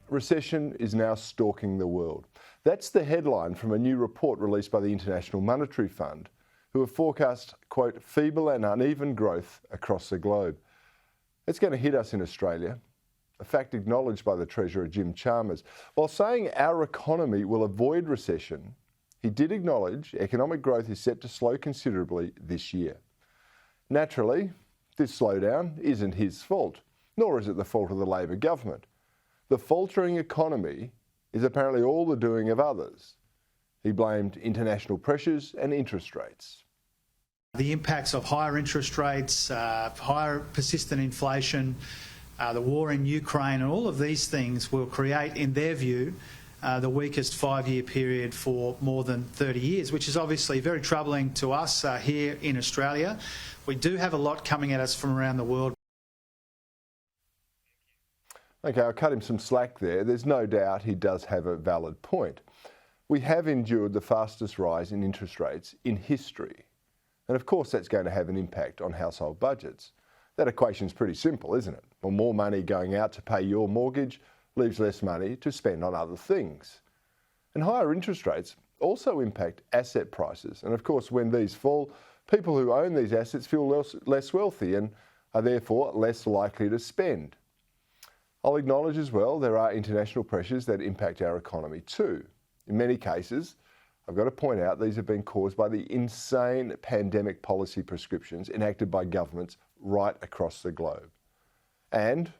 Recession is now stalking the world. That's the headline from a new report released by the International Monetary Fund, who have forecast, quote, feeble and uneven growth across the globe. It's going to hit us in Australia, a fact acknowledged by the Treasurer Jim Chalmers. While saying our economy will avoid recession, he did acknowledge economic growth is set to slow considerably this year. Naturally, this slowdown isn't his fault, nor is it the fault of the Labor government. The faltering economy is apparently all the doing of others. He blamed international pressures and interest rates. The impacts of higher interest rates, higher persistent inflation, the war in Ukraine, and all of these things will create, in their view, the weakest 5-year period for more than 30 years, which is obviously very troubling to us here in Australia. We do have a lot coming at us from around the world. Okay, I'll cut him some slack there. There's no doubt he does have a valid point. We have endured the fastest rise in interest rates in history. And of course that's going to have an impact on household budgets. That equation's pretty simple, isn't it? Well, more money going out to pay your mortgage leaves less money to spend on other things. And higher interest rates also impact asset prices. And of course, when these fall, people who own these assets feel less wealthy and are therefore less likely to spend. I'll acknowledge as well there are international pressures that impact our economy too. In many cases, I've got to point out these have been caused by the insane pandemic policy prescriptions enacted by governments right across the globe. And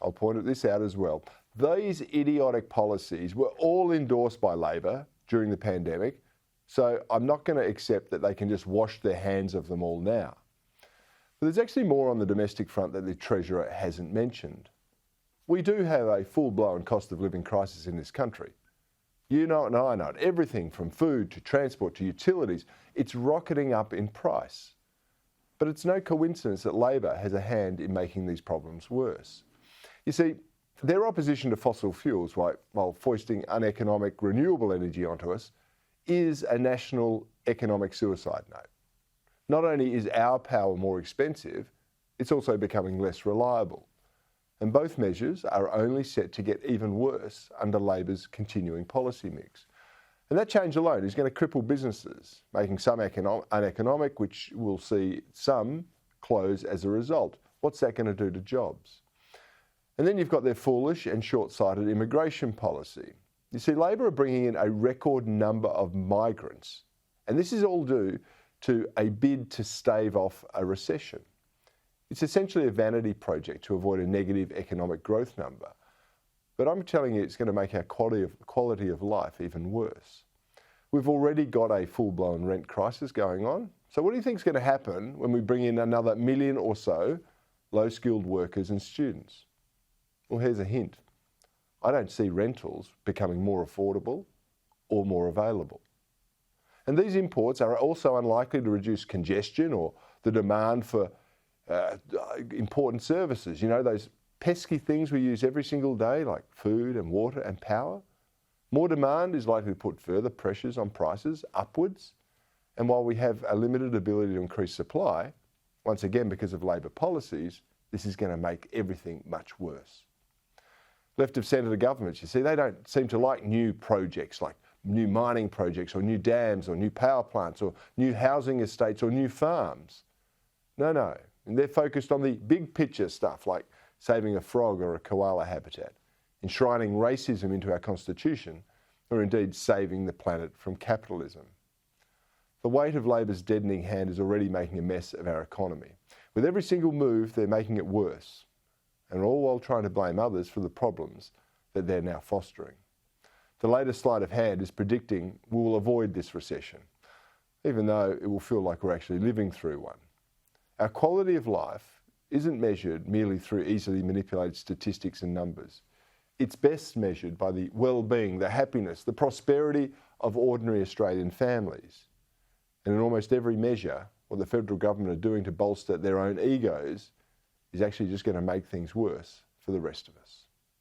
I'll point this out as well. These idiotic policies were all endorsed by Labor during the pandemic, so I'm not going to accept that they can just wash their hands of them all now. But there's actually more on the domestic front that the Treasurer hasn't mentioned. We do have a full-blown cost of living crisis in this country. You know it and I know it. Everything from food to transport to utilities, it's rocketing up in price. But it's no coincidence that Labor has a hand in making these problems worse. You see, their opposition to fossil fuels, while foisting uneconomic renewable energy onto us, is a national economic suicide note. Not only is our power more expensive, it's also becoming less reliable. And both measures are only set to get even worse under Labor's continuing policy mix. And that change alone is going to cripple businesses, making some uneconomic, which will see some close as a result. What's that going to do to jobs? And then you've got their foolish and short-sighted immigration policy. You see, Labor are bringing in a record number of migrants, and this is all due to a bid to stave off a recession. It's essentially a vanity project to avoid a negative economic growth number. But I'm telling you, it's going to make our quality of life even worse. We've already got a full-blown rent crisis going on. So what do you think is going to happen when we bring in another million or so low-skilled workers and students? Well, here's a hint. I don't see rentals becoming more affordable or more available. And these imports are also unlikely to reduce congestion or the demand for important services. You know, those pesky things we use every single day, like food and water and power. More demand is likely to put further pressures on prices upwards. And while we have a limited ability to increase supply, once again because of Labor policies, this is going to make everything much worse. Left of centre governments, you see, they don't seem to like new projects like new mining projects or new dams or new power plants or new housing estates or new farms. No. And they're focused on the big picture stuff like saving a frog or a koala habitat, enshrining racism into our constitution, or indeed saving the planet from capitalism. The weight of Labor's deadening hand is already making a mess of our economy. With every single move, they're making it worse, and all while trying to blame others for the problems that they're now fostering. The latest sleight of hand is predicting we will avoid this recession, even though it will feel like we're actually living through one. Our quality of life isn't measured merely through easily manipulated statistics and numbers. It's best measured by the well-being, the happiness, the prosperity of ordinary Australian families. And in almost every measure, what the federal government are doing to bolster their own egos is actually just going to make things worse for the rest of us.